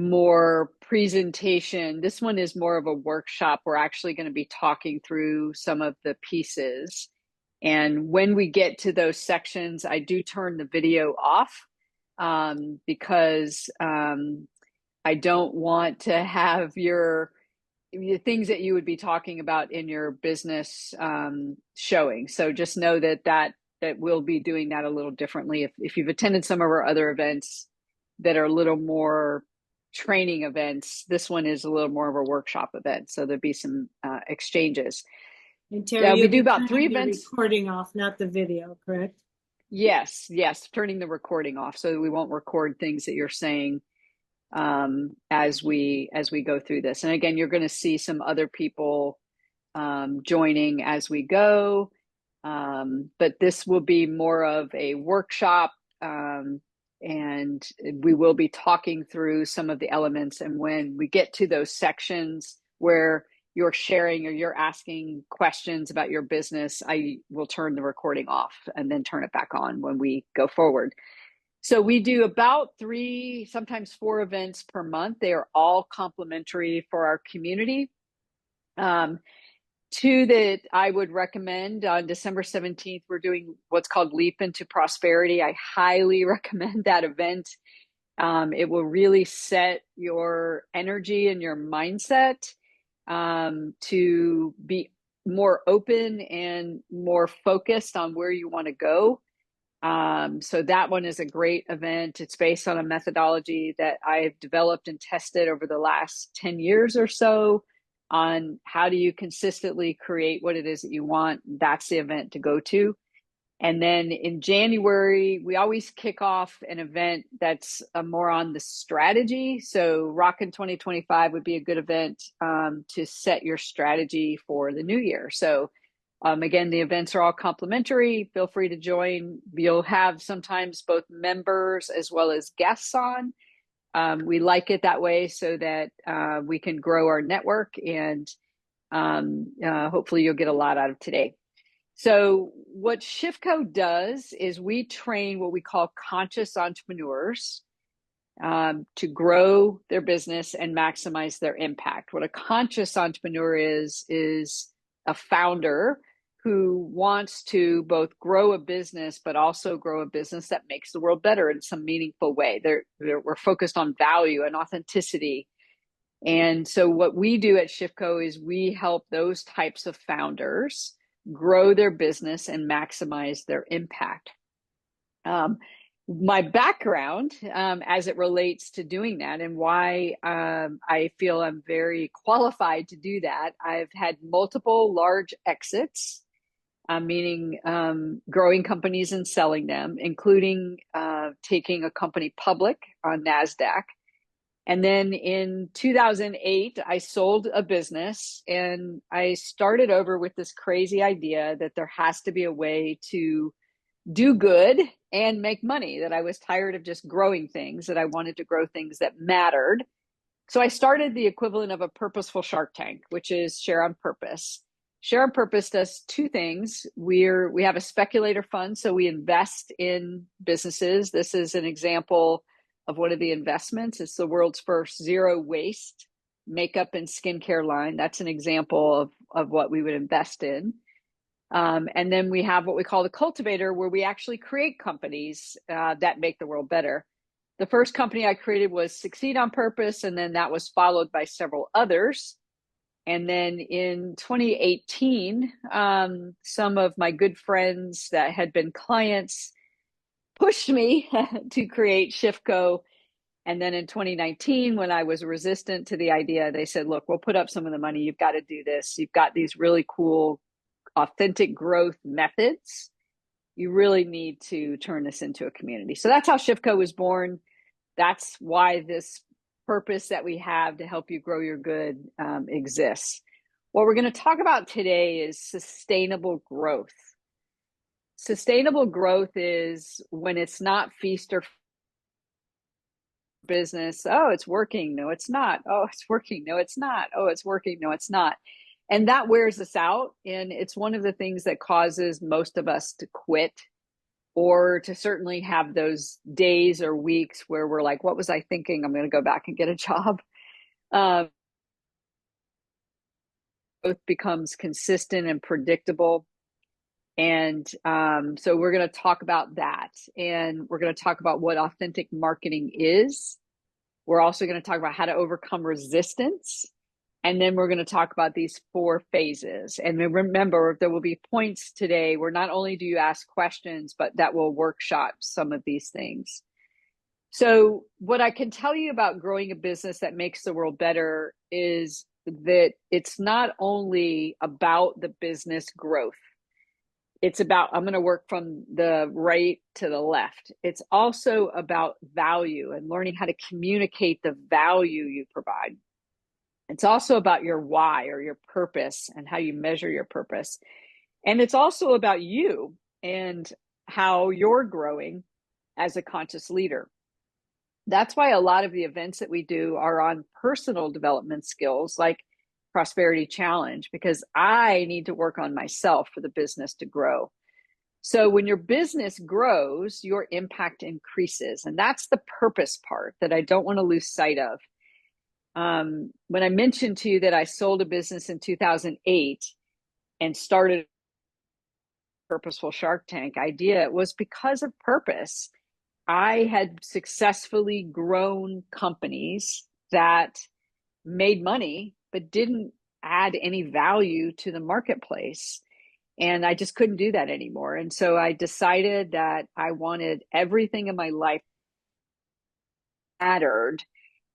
more presentation. This one is more of a workshop. We're actually going to be talking through some of the pieces. And when we get to those sections, I do turn the video off because I don't want to have the things that you would be talking about in your business showing. So just know that we'll be doing that a little differently. If you've attended some of our other events that are a little more training events, this one is a little more of a workshop event. So there'll be some exchanges. And Terri, We you'll do be about 3 turning the events. recording off, not the video, correct? Yes, turning the recording off so that we won't record things that you're saying as we go through this. And again, you're going to see some other people joining as we go. But this will be more of a workshop, and we will be talking through some of the elements. And when we get to those sections where you're sharing or you're asking questions about your business, I will turn the recording off and then turn it back on when we go forward. So we do about 3, sometimes 4 events per month. They are all complimentary for our community. 2 that I would recommend: on December 17th, we're doing what's called Leap into Prosperity. I highly recommend that event. It will really set your energy and your mindset to be more open and more focused on where you want to go. So that one is a great event. It's based on a methodology that I've developed and tested over the last 10 years or so on how do you consistently create what it is that you want. That's the event to go to. And then in January, we always kick off an event that's more on the strategy. So Rockin' 2025 would be a good event to set your strategy for the new year. So again, the events are all complimentary. Feel free to join. You'll have sometimes both members as well as guests on. We like it that way so that we can grow our network, and hopefully you'll get a lot out of today. So what ShiftCo does is we train what we call conscious entrepreneurs to grow their business and maximize their impact. What a conscious entrepreneur is a founder who wants to both grow a business, but also grow a business that makes the world better in some meaningful way. We're focused on value and authenticity. And so what we do at ShiftCo is we help those types of founders grow their business and maximize their impact. My background as it relates to doing that, and why I feel I'm very qualified to do that: I've had multiple large exits, meaning growing companies and selling them, including taking a company public on NASDAQ. And then in 2008, I sold a business, and I started over with this crazy idea that there has to be a way to do good and make money, that I was tired of just growing things, that I wanted to grow things that mattered. So I started the equivalent of a purposeful Shark Tank, which is Share on Purpose. Share on Purpose does 2 things. We have a speculator fund, so we invest in businesses. This is an example of one of the investments. It's the world's first zero waste makeup and skincare line. That's an example of what we would invest in. And then we have what we call the cultivator, where we actually create companies that make the world better. The first company I created was Succeed on Purpose, and then that was followed by several others. And then in 2018, some of my good friends that had been clients pushed me to create ShiftCo. And then in 2019, when I was resistant to the idea, they said, look, we'll put up some of the money. You've got to do this. You've got these really cool, authentic growth methods. You really need to turn this into a community. So that's how ShiftCo was born. That's why this purpose that we have to help you grow your good exists. What we're going to talk about today is sustainable growth. Sustainable growth is when it's not feast or business. Oh, it's working. No, it's not. Oh, it's working. No, it's not. Oh, it's working. No, it's not. And that wears us out. And it's one of the things that causes most of us to quit or to certainly have those days or weeks where we're like, what was I thinking? I'm going to go back and get a job. Um, both becomes consistent and predictable. And so we're going to talk about that. And we're going to talk about what authentic marketing is. We're also going to talk about how to overcome resistance. And then we're going to talk about these 4 phases. And remember, there will be points today where not only do you ask questions, but that will workshop some of these things. So what I can tell you about growing a business that makes the world better is that it's not only about the business growth. It's about, I'm going to work from the right to the left. It's also about value and learning how to communicate the value you provide. It's also about your why or your purpose and how you measure your purpose. And it's also about you and how you're growing as a conscious leader. That's why a lot of the events that we do are on personal development skills like Prosperity Challenge, because I need to work on myself for the business to grow. So when your business grows, your impact increases. And that's the purpose part that I don't want to lose sight of. When I mentioned to you that I sold a business in 2008 and started a purposeful Shark Tank idea, it was because of purpose. I had successfully grown companies that made money, but didn't add any value to the marketplace. And I just couldn't do that anymore. And so I decided that I wanted everything in my life mattered.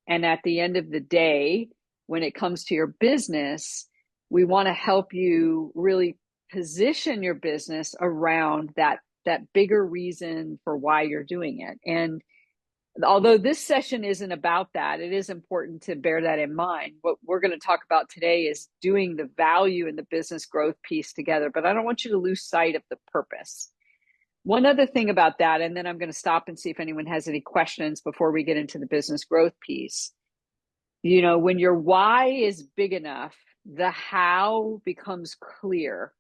And at the end of the day, when it comes to your business, we want to help you really position your business around that bigger reason for why you're doing it. And although this session isn't about that, it is important to bear that in mind. What we're going to talk about today is doing the value and the business growth piece together, but I don't want you to lose sight of the purpose. One other thing about that, and then I'm going to stop and see if anyone has any questions before we get into the business growth piece. You know, when your why is big enough, the how becomes clear.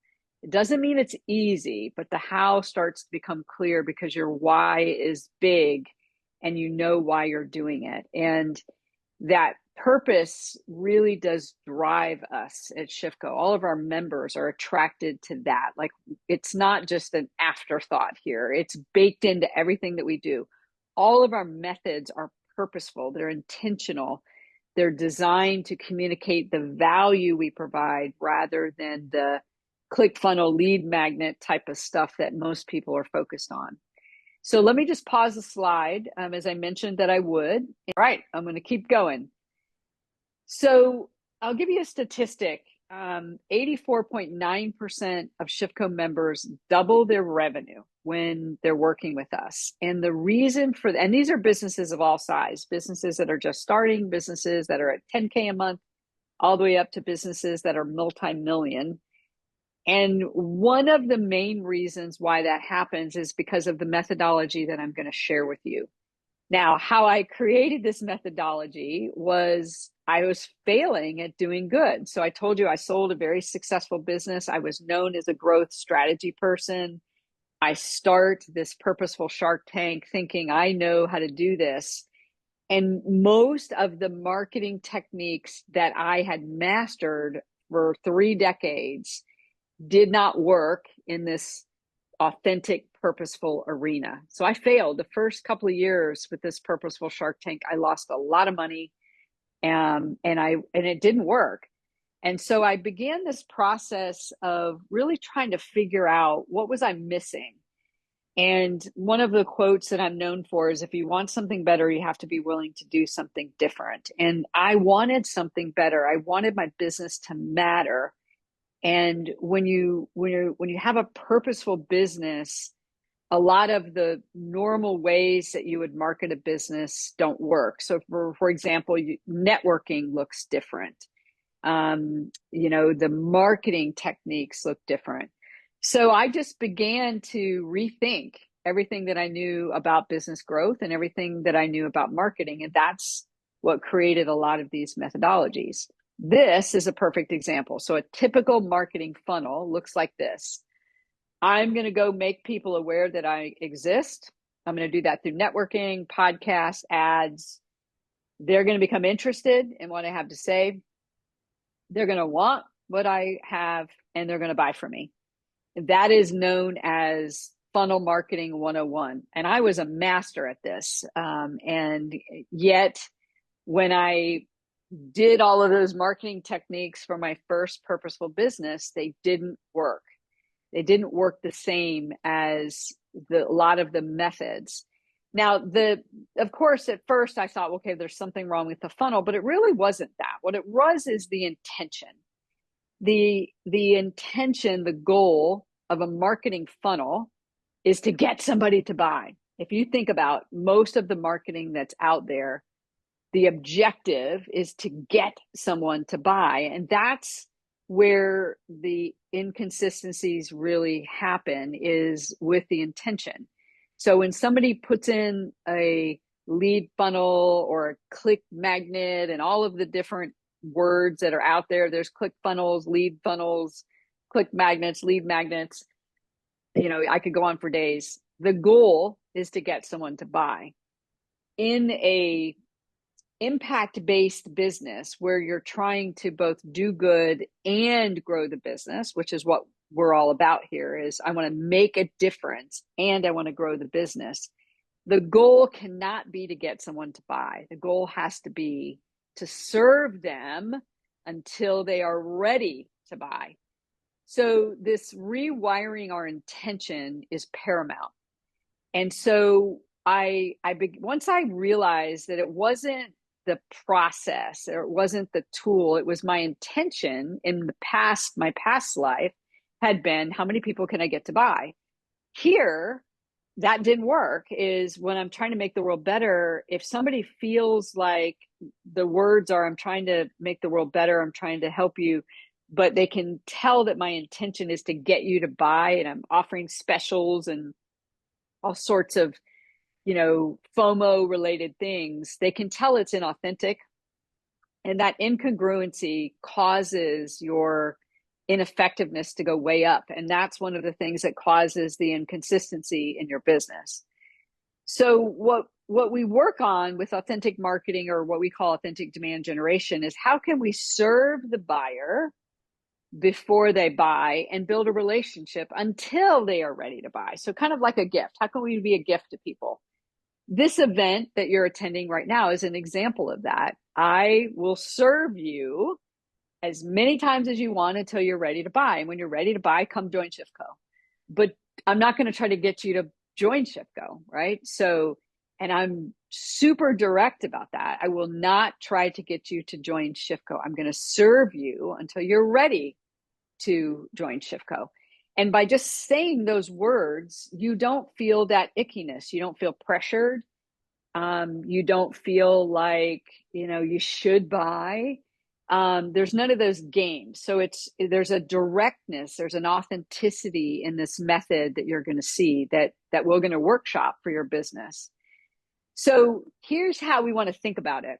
It doesn't mean it's easy, but the how starts to become clear because your why is big and you know why you're doing it. And that purpose really does drive us at Shifco. All of our members are attracted to that. Like, it's not just an afterthought here. It's baked into everything that we do. All of our methods are purposeful. They're intentional. They're designed to communicate the value we provide rather than the click funnel lead magnet type of stuff that most people are focused on. So let me just pause the slide as I mentioned that I would. All right, I'm going to keep going. So I'll give you a statistic. 84.9% of Shifco members double their revenue when they're working with us. And the reason for, and these are businesses of all size, businesses that are just starting, businesses that are at 10K a month, all the way up to businesses that are multi-million. And one of the main reasons why that happens is because of the methodology that I'm going to share with you. Now, how I created this methodology was I was failing at doing good. So I told you I sold a very successful business. I was known as a growth strategy person. I start this purposeful Shark Tank thinking I know how to do this. And most of the marketing techniques that I had mastered for 3 decades did not work in this authentic, purposeful arena. So I failed the first couple of years with this purposeful Shark Tank. I lost a lot of money, and it didn't work. And so I began this process of really trying to figure out what was I missing. And one of the quotes that I'm known for is, if you want something better, you have to be willing to do something different. And I wanted something better. I wanted my business to matter. And when you have a purposeful business, a lot of the normal ways that you would market a business don't work. So for example, networking looks different. The marketing techniques look different. So I just began to rethink everything that I knew about business growth and everything that I knew about marketing. And that's what created a lot of these methodologies. This is a perfect example. So a typical marketing funnel looks like this. I'm going to go make people aware that I exist. I'm going to do that through networking, podcasts, ads. They're going to become interested in what I have to say. They're going to want what I have, and they're going to buy from me. That is known as funnel marketing 101. And I was a master at this. And yet, when I did all of those marketing techniques for my first purposeful business, they didn't work. They didn't work the same as a lot of the methods. Now, of course, at first I thought, okay, there's something wrong with the funnel, but it really wasn't that. What it was is the intention. The intention, the goal of a marketing funnel is to get somebody to buy. If you think about most of the marketing that's out there, the objective is to get someone to buy. And that's where the inconsistencies really happen, is with the intention. So when somebody puts in a lead funnel or a click magnet and all of the different words that are out there, there's click funnels, lead funnels, click magnets, lead magnets. I could go on for days. The goal is to get someone to buy. In a impact-based business where you're trying to both do good and grow the business, which is what we're all about here, is I want to make a difference and I want to grow the business. The goal cannot be to get someone to buy. The goal has to be to serve them until they are ready to buy. So this rewiring our intention is paramount. And so once I realized that it wasn't the process, or it wasn't the tool, it was my intention in my past life had been, how many people can I get to buy? Here, that didn't work. Is when I'm trying to make the world better, if somebody feels like the words are, I'm trying to make the world better, I'm trying to help you, but they can tell that my intention is to get you to buy, and I'm offering specials and all sorts of FOMO related things, they can tell it's inauthentic. And that incongruency causes your ineffectiveness to go way up. And that's one of the things that causes the inconsistency in your business. So what we work on with authentic marketing, or what we call authentic demand generation, is how can we serve the buyer before they buy and build a relationship until they are ready to buy. So kind of like a gift. How can we be a gift to people? This event that you're attending right now is an example of that. I will serve you as many times as you want until you're ready to buy. And when you're ready to buy, come join Shiftco. But I'm not going to try to get you to join Shiftco, right? So, and I'm super direct about that. I will not try to get you to join Shiftco. I'm going to serve you until you're ready to join Shiftco. And by just saying those words, you don't feel that ickiness. You don't feel pressured. You don't feel like, you should buy. There's none of those games. So there's a directness, there's an authenticity in this method that you're going to see that we're going to workshop for your business. So here's how we want to think about it.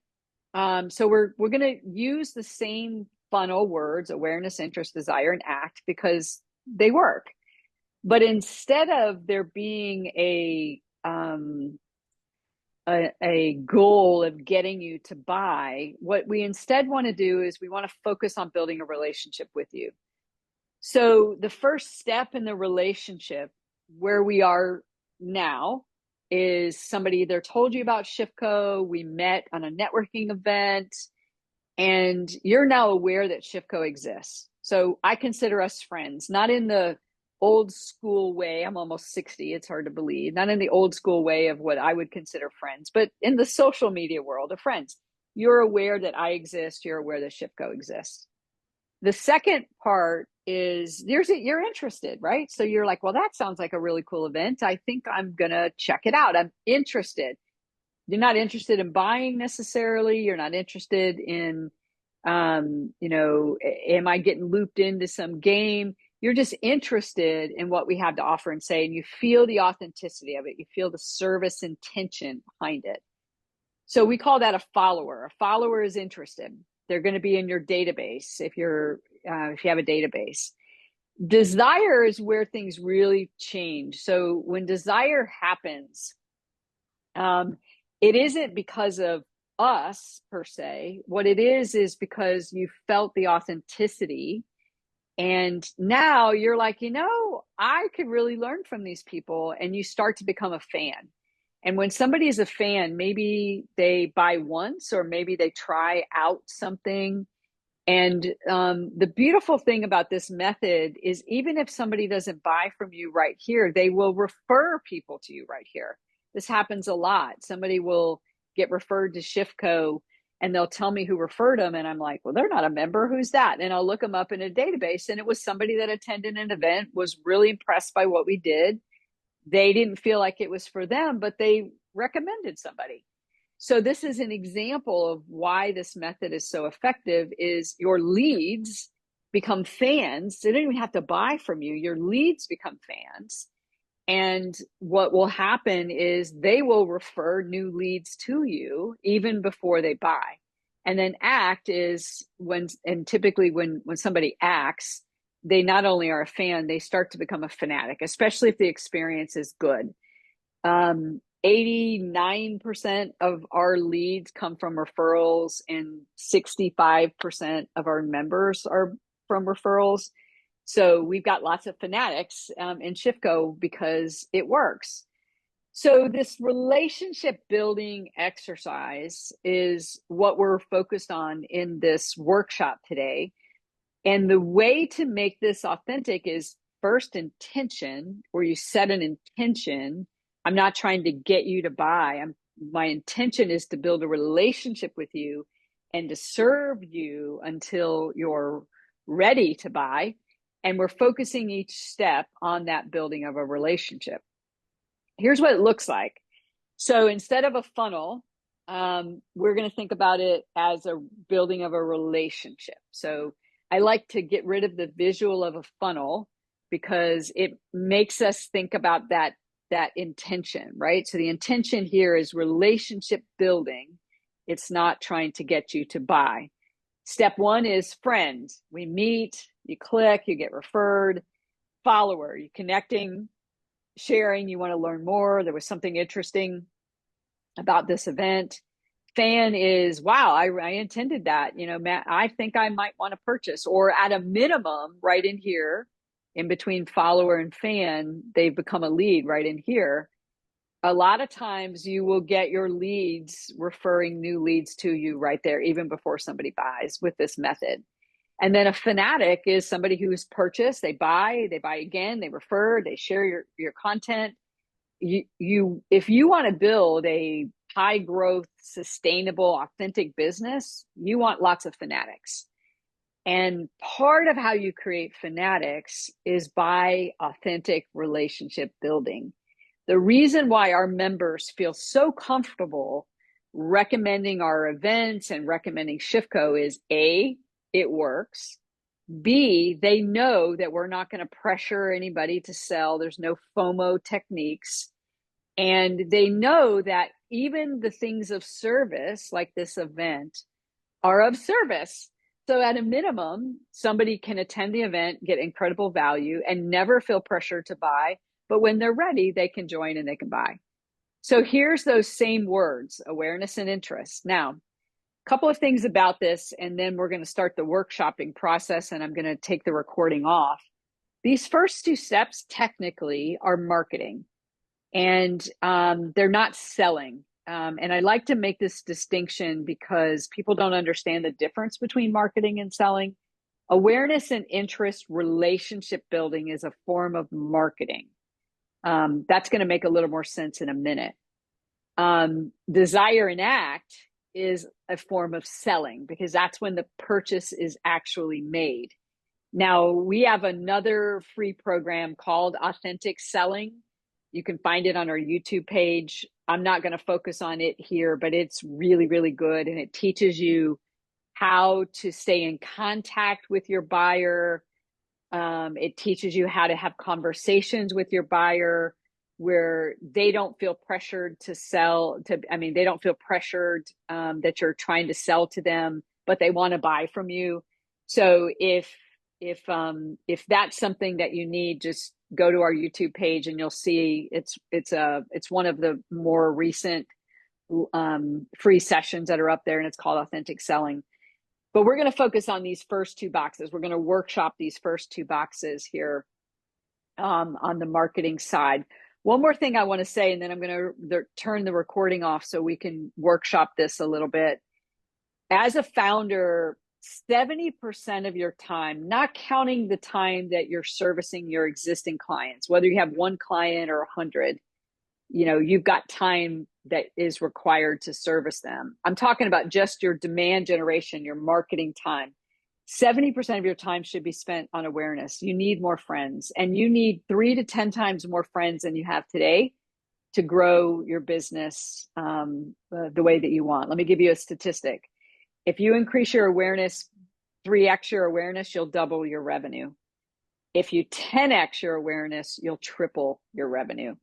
So we're going to use the same funnel words: awareness, interest, desire, and act, because they work. But instead of there being a goal of getting you to buy, what we instead want to do is we want to focus on building a relationship with you. So the first step in the relationship where we are now is somebody either told you about Shiftco, we met on a networking event, and you're now aware that Shiftco exists. So I consider us friends, not in the old school way. I'm almost 60. It's hard to believe. Not in the old school way of what I would consider friends, but in the social media world of friends. You're aware that I exist. You're aware that Shiftco exists. The second part is you're interested, right? So you're like, well, that sounds like a really cool event. I think I'm going to check it out. I'm interested. You're not interested in buying necessarily. You're not interested in, am I getting looped into some game? You're just interested in what we have to offer and say, and you feel the authenticity of it. You feel the service intention behind it. So we call that a follower. A follower is interested. They're going to be in your database if you have a database. Desire is where things really change. So when desire happens, um, it isn't because of us per se. What it is because you felt the authenticity. And now you're like, I could really learn from these people. And you start to become a fan. And when somebody is a fan, maybe they buy once or maybe they try out something. And the beautiful thing about this method is even if somebody doesn't buy from you right here, they will refer people to you right here. This happens a lot. Somebody will get referred to Shifco and they'll tell me who referred them. And I'm like, well, they're not a member. Who's that? And I'll look them up in a database. And it was somebody that attended an event, was really impressed by what we did. They didn't feel like it was for them, but they recommended somebody. So this is an example of why this method is so effective is your leads become fans. They don't even have to buy from you. Your leads become fans. And what will happen is they will refer new leads to you even before they buy. And then act is typically when somebody acts, they not only are a fan, they start to become a fanatic, especially if the experience is good. 89% of our leads come from referrals and 65% of our members are from referrals. So we've got lots of fanatics in Shifco because it works. So this relationship building exercise is what we're focused on in this workshop today. And the way to make this authentic is first intention, where you set an intention. I'm not trying to get you to buy. My intention is to build a relationship with you and to serve you until you're ready to buy. And we're focusing each step on that building of a relationship. Here's what it looks like. So instead of a funnel, we're going to think about it as a building of a relationship. So I like to get rid of the visual of a funnel because it makes us think about that intention, right? So the intention here is relationship building. It's not trying to get you to buy. Step one is friends. We meet, you click, you get referred. Follower, you're connecting, sharing, you want to learn more. There was something interesting about this event. Fan is, wow, I intended that. Matt, I think I might want to purchase, or at a minimum, right in here, in between follower and fan, they've become a lead right in here. A lot of times you will get your leads referring new leads to you right there, even before somebody buys with this method. And then a fanatic is somebody who's purchased, they buy again, they refer, they share your content. If you want to build a high growth, sustainable, authentic business, you want lots of fanatics. And part of how you create fanatics is by authentic relationship building. The reason why our members feel so comfortable recommending our events and recommending Shifco is A, it works. B, they know that we're not going to pressure anybody to sell. There's no FOMO techniques. And they know that even the things of service, like this event, are of service. So at a minimum, somebody can attend the event, get incredible value, and never feel pressure to buy. But when they're ready, they can join and they can buy. So here's those same words, awareness and interest. Now, a couple of things about this, and then we're going to start the workshopping process, and I'm going to take the recording off. These first two steps technically are marketing, and they're not selling. And I like to make this distinction because people don't understand the difference between marketing and selling. Awareness and interest relationship building is a form of marketing. That's going to make a little more sense in a minute. Desire and act is a form of selling because that's when the purchase is actually made. Now, we have another free program called Authentic Selling. You can find it on our YouTube page. I'm not going to focus on it here, but it's really, really good. And it teaches you how to stay in contact with your buyer. It teaches you how to have conversations with your buyer where they don't feel pressured to sell they don't feel pressured that you're trying to sell to them, but they want to buy from you. So if If that's something that you need, just go to our YouTube page and you'll see it's one of the more recent free sessions that are up there, and it's called Authentic Selling. But we're going to focus on these first two boxes. We're going to workshop these first two boxes here on the marketing side. One more thing I want to say, and then I'm going to turn the recording off so we can workshop this a little bit. As a founder, 70% of your time, not counting the time that you're servicing your existing clients, whether you have one client or 100, you've got time that is required to service them. I'm talking about just your demand generation, your marketing time. 70% of your time should be spent on awareness. You need more friends, and you need 3 to 10 times more friends than you have today to grow your business the way that you want. Let me give you a statistic. If you increase your awareness, 3x your awareness, you'll double your revenue. If you 10x your awareness, you'll triple your revenue.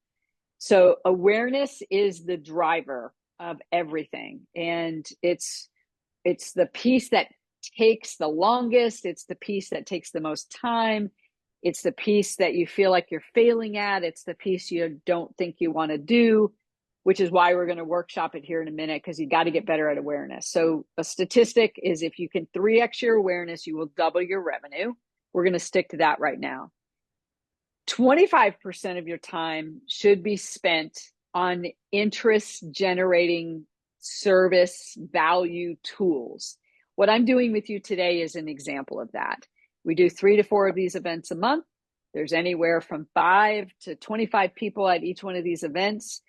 So awareness is the driver of everything. And it's the piece that takes the longest. It's the piece that takes the most time. It's the piece that you feel like you're failing at. It's the piece you don't think you want to do, which is why we're going to workshop it here in a minute, because you got to get better at awareness. So a statistic is if you can 3x your awareness, you will double your revenue. We're going to stick to that right now. 25% of your time should be spent on interest generating service value tools. What I'm doing with you today is an example of that. We do 3 to 4 of these events a month. There's anywhere from 5 to 25 people at each one of these events.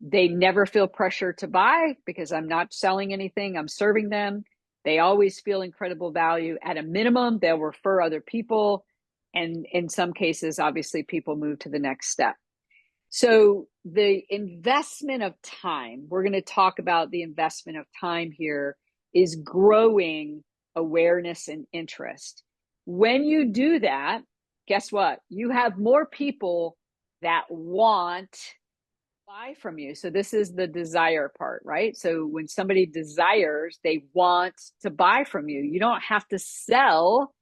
They never feel pressure to buy because I'm not selling anything. I'm serving them. They always feel incredible value. At a minimum, they'll refer other people. And in some cases, obviously, people move to the next step. So the investment of time, we're going to talk about the investment of time here, is growing awareness and interest. When you do that, guess what? You have more people that want to buy from you. So this is the desire part, right? So when somebody desires, they want to buy from you. You don't have to sell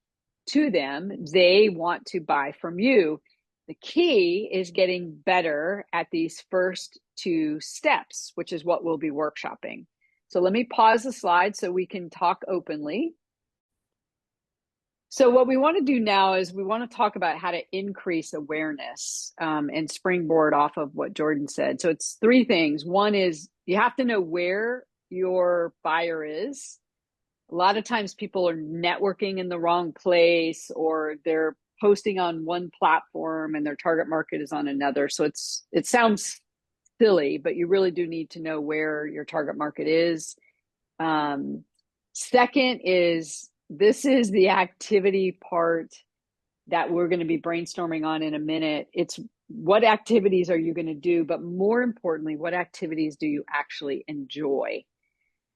to them. They want to buy from you. The key is getting better at these first 2 steps, which is what we'll be workshopping. So let me pause the slide so we can talk openly. So what we want to do now is we want to talk about how to increase awareness and springboard off of what Jordan said. So it's 3 things. One is you have to know where your buyer is. A lot of times people are networking in the wrong place, or they're posting on one platform and their target market is on another. So it sounds silly, but you really do need to know where your target market is. Second is, this is the activity part that we're going to be brainstorming on in a minute. It's what activities are you going to do, but more importantly, what activities do you actually enjoy?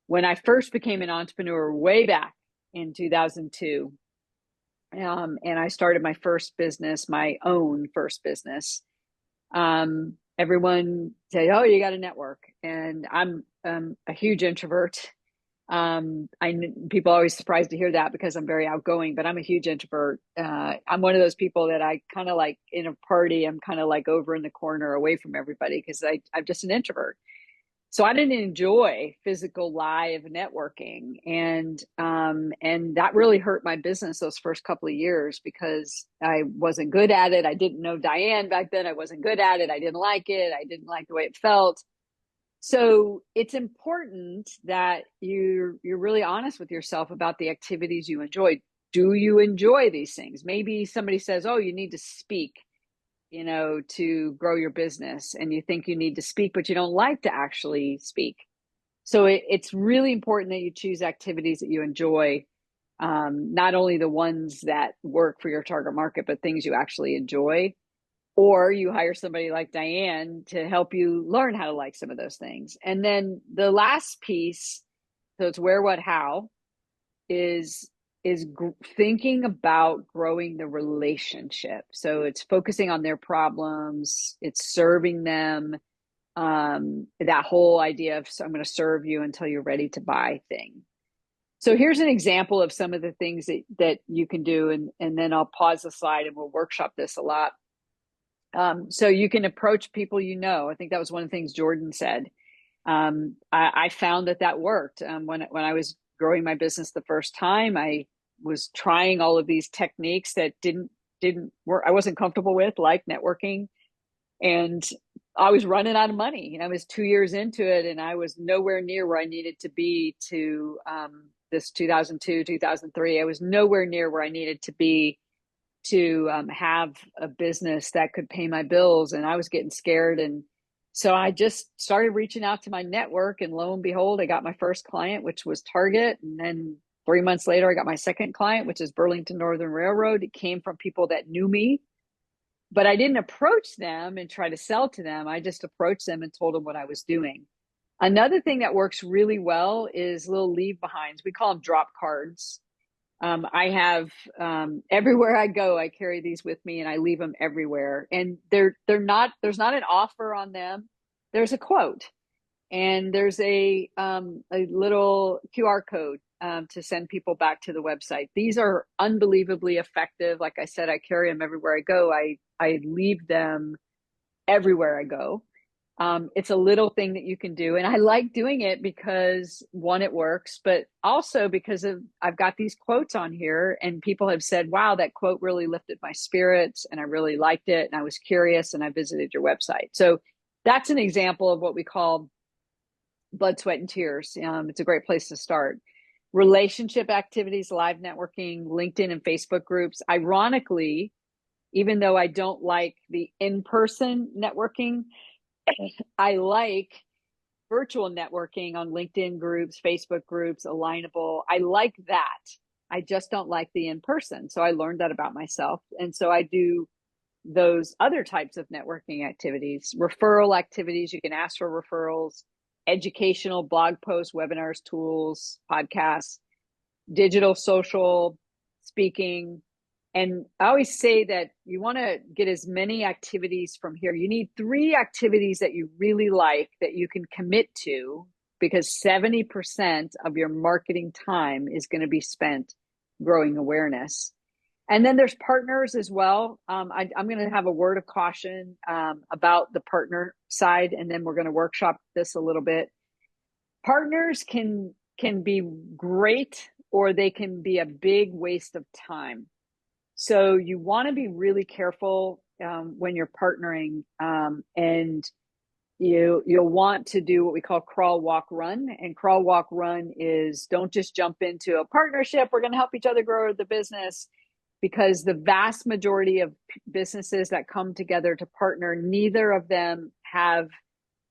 When I first became an entrepreneur way back in 2002, and I started my first business, my own first business, everyone said, "Oh, you got to network." And I'm a huge introvert. People are always surprised to hear that because I'm very outgoing, but I'm a huge introvert. I'm one of those people that I kind of like in a party, I'm kind of like over in the corner away from everybody because I'm just an introvert. So I didn't enjoy physical live networking. And that really hurt my business those first couple of years because I wasn't good at it. I didn't know Diane back then. I wasn't good at it. I didn't like it. I didn't like the way it felt. So it's important that you're really honest with yourself about the activities you enjoy. Do you enjoy these things? Maybe somebody says, "Oh, you need to speak, to grow your business," and you think you need to speak, but you don't like to actually speak. So it's really important that you choose activities that you enjoy, not only the ones that work for your target market, but things you actually enjoy. Or you hire somebody like Diane to help you learn how to like some of those things. And then the last piece, so it's where, what, how, is thinking about growing the relationship. So it's focusing on their problems, it's serving them, that whole idea of, so I'm going to serve you until you're ready to buy thing. So here's an example of some of the things that you can do, and then I'll pause the slide and we'll workshop this a lot. So you can approach people you know. I think that was one of the things Jordan said. I found that worked. When I was growing my business the first time, I was trying all of these techniques that didn't work. I wasn't comfortable with, like networking, and I was running out of money. And I was 2 years into it, and I was nowhere near where I needed to be to this 2002, 2003. I was nowhere near where I needed to be to have a business that could pay my bills, and I was getting scared. And so I just started reaching out to my network, and lo and behold, I got my first client, which was Target. And then 3 months later, I got my second client, which is Burlington Northern Railroad. It came from people that knew me, but I didn't approach them and try to sell to them. I just approached them and told them what I was doing. Another thing that works really well is little leave behinds. We call them drop cards. I have everywhere I go, I carry these with me, and I leave them everywhere. And they're not, there's not an offer on them. There's a quote, and there's a little QR code to send people back to the website. These are unbelievably effective. Like I said, I carry them everywhere I go. I leave them everywhere I go. It's a little thing that you can do. And I like doing it because, one, it works, but also because I've got these quotes on here, and people have said, wow, that quote really lifted my spirits and I really liked it. And I was curious and I visited your website. So that's an example of what we call blood, sweat, and tears. It's a great place to start. Relationship activities, live networking, LinkedIn and Facebook groups. Ironically, even though I don't like the in-person networking, I like virtual networking on LinkedIn groups, Facebook groups, Alignable. I like that. I just don't like the in-person. So I learned that about myself. And so I do those other types of networking activities, referral activities. You can ask for referrals, educational blog posts, webinars, tools, podcasts, digital, social, speaking. And I always say that you want to get as many activities from here. You need 3 activities that you really like that you can commit to, because 70% of your marketing time is going to be spent growing awareness. And then there's partners as well. I'm going to have a word of caution about the partner side, and then we're going to workshop this a little bit. Partners can be great, or they can be a big waste of time. So you want to be really careful when you're partnering, and you'll want to do what we call crawl, walk, run. And crawl, walk, run is, don't just jump into a partnership. We're going to help each other grow the business, because the vast majority of businesses that come together to partner, neither of them have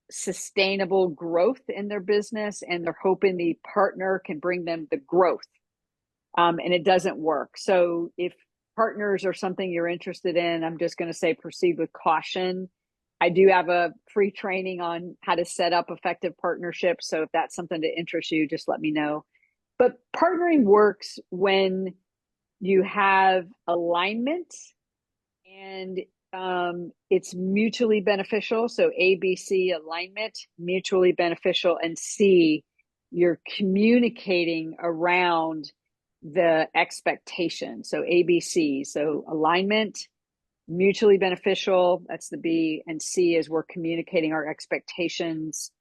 sustainable growth in their business, and they're hoping the partner can bring them the growth. And it doesn't work. So if partners are something you're interested in, I'm just going to say proceed with caution. I do have a free training on how to set up effective partnerships. So if that's something that interests you, just let me know. But partnering works when you have alignment and it's mutually beneficial. So ABC, alignment, mutually beneficial, and C, you're communicating around the expectation. So ABC, so alignment, mutually beneficial, that's the B, and C is we're communicating our expectations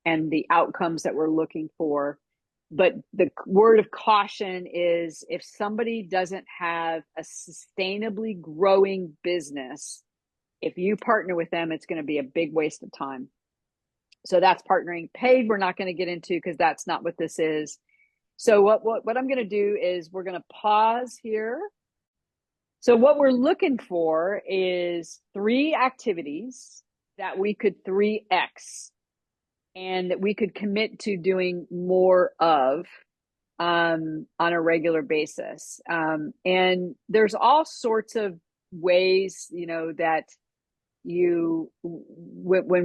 and the outcomes that we're looking for. But the word of caution is, if somebody doesn't have a sustainably growing business, if you partner with them, it's going to be a big waste of time. So that's partnering. Paid, we're not going to get into, because that's not what this is. So what I'm going to do is we're going to pause here. So what we're looking for is 3 activities that we could 3X, and that we could commit to doing more of on a regular basis. And there's all sorts of ways, that when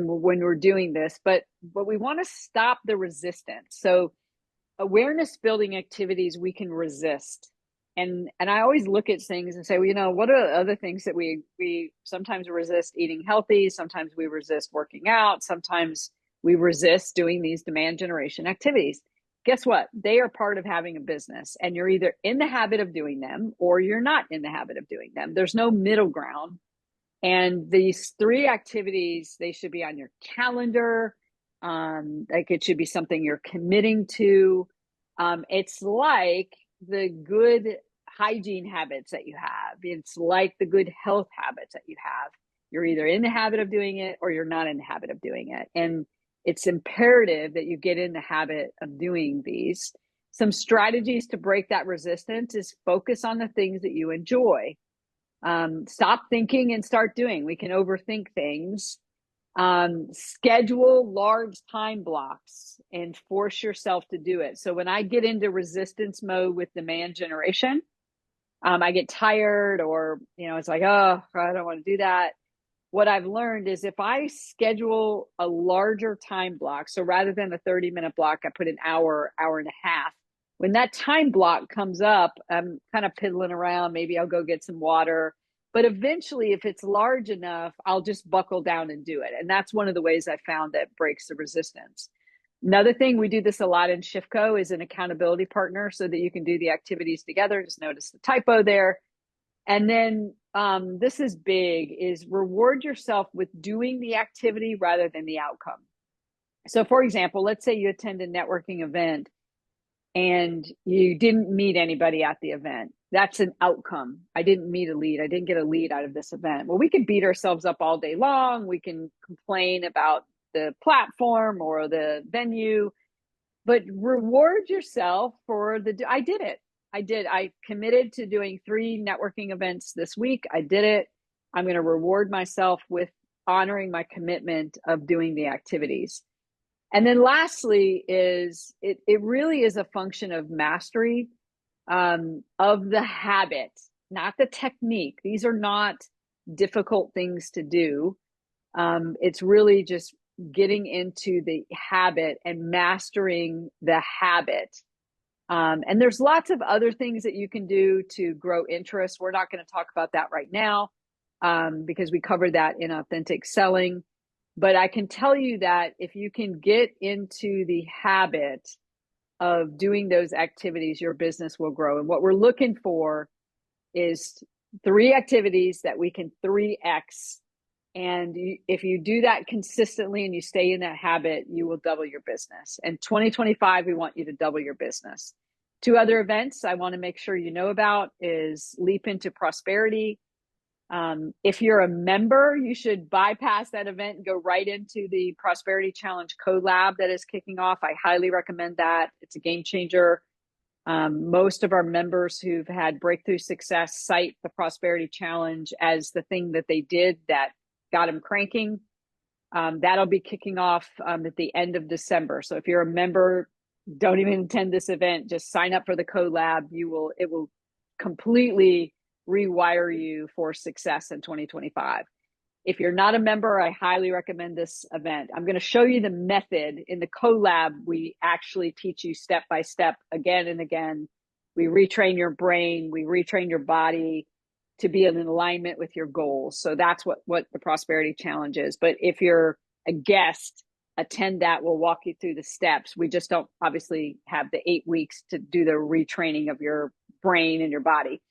we're doing this, but we want to stop the resistance. So awareness building activities we can resist. And I always look at things and say, well, what are other things that we sometimes resist? Eating healthy, sometimes we resist working out, sometimes we resist doing these demand generation activities. guess what? They are part of having a business, and you're either in the habit of doing them or you're not in the habit of doing them. There's no middle ground. And these three activities, they should be on your calendar. Like it should be something you're committing to. It's like the good hygiene habits that you have. It's like the good health habits that you have. You're either in the habit of doing it or you're not in the habit of doing it. And it's imperative that you get in the habit of doing these. Some strategies to break that resistance is focus on the things that you enjoy. Stop thinking and start doing. We can overthink things. Schedule large time blocks and force yourself to do it. So when I get into resistance mode with demand generation, I get tired, or, it's like, oh, I don't want to do that. What I've learned is if I schedule a larger time block, so rather than a 30-minute block, I put an hour, hour and a half. When that time block comes up, I'm kind of piddling around. Maybe I'll go get some water. But eventually, if it's large enough, I'll just buckle down and do it. And that's one of the ways I found that breaks the resistance. Another thing, we do this a lot in Shiftco, is an accountability partner so that you can do the activities together. Just notice the typo there. And then this is big, is reward yourself with doing the activity rather than the outcome. So for example, let's say you attend a networking event and you didn't meet anybody at the event. That's an outcome. I didn't meet a lead. I didn't get a lead out of this event. Well, we could beat ourselves up all day long. We can complain about the platform or the venue, but reward yourself for I did it. I committed to doing 3 networking events this week. I did it. I'm going to reward myself with honoring my commitment of doing the activities. And then lastly is it really is a function of mastery of the habit, not the technique. These are not difficult things to do. It's really just getting into the habit and mastering the habit. And there's lots of other things that you can do to grow interest. We're not going to talk about that right now because we covered that in authentic selling. But I can tell you that if you can get into the habit of doing those activities, your business will grow. And what we're looking for is 3 activities that we can 3x. And if you do that consistently and you stay in that habit, you will double your business. And 2025, we want you to double your business. 2 other events I want to make sure you know about is Leap into Prosperity. If you're a member, you should bypass that event and go right into the Prosperity Challenge collab that is kicking off. I highly recommend that. It's a game changer. Most of our members who've had breakthrough success cite the Prosperity Challenge as the thing that they did that got them cranking. That'll be kicking off at the end of December. So if you're a member, don't even attend this event. Just sign up for the collab. It will completely rewire you for success in 2025. If you're not a member, I highly recommend this event. I'm going to show you the method. In the collab, we actually teach you step by step again and again. We retrain your brain, we retrain your body to be in alignment with your goals. So that's what the Prosperity Challenge is. But if you're a guest, attend that. We'll walk you through the steps. We just don't obviously have the 8 weeks to do the retraining of your brain and your body.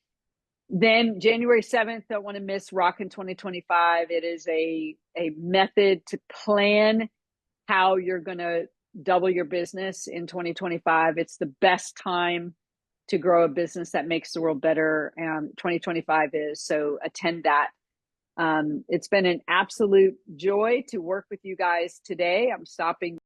Then January 7th, don't want to miss Rockin' 2025. It is a method to plan how you're going to double your business in 2025. It's the best time to grow a business that makes the world better. 2025 is, so attend that. It's been an absolute joy to work with you guys today. I'm stopping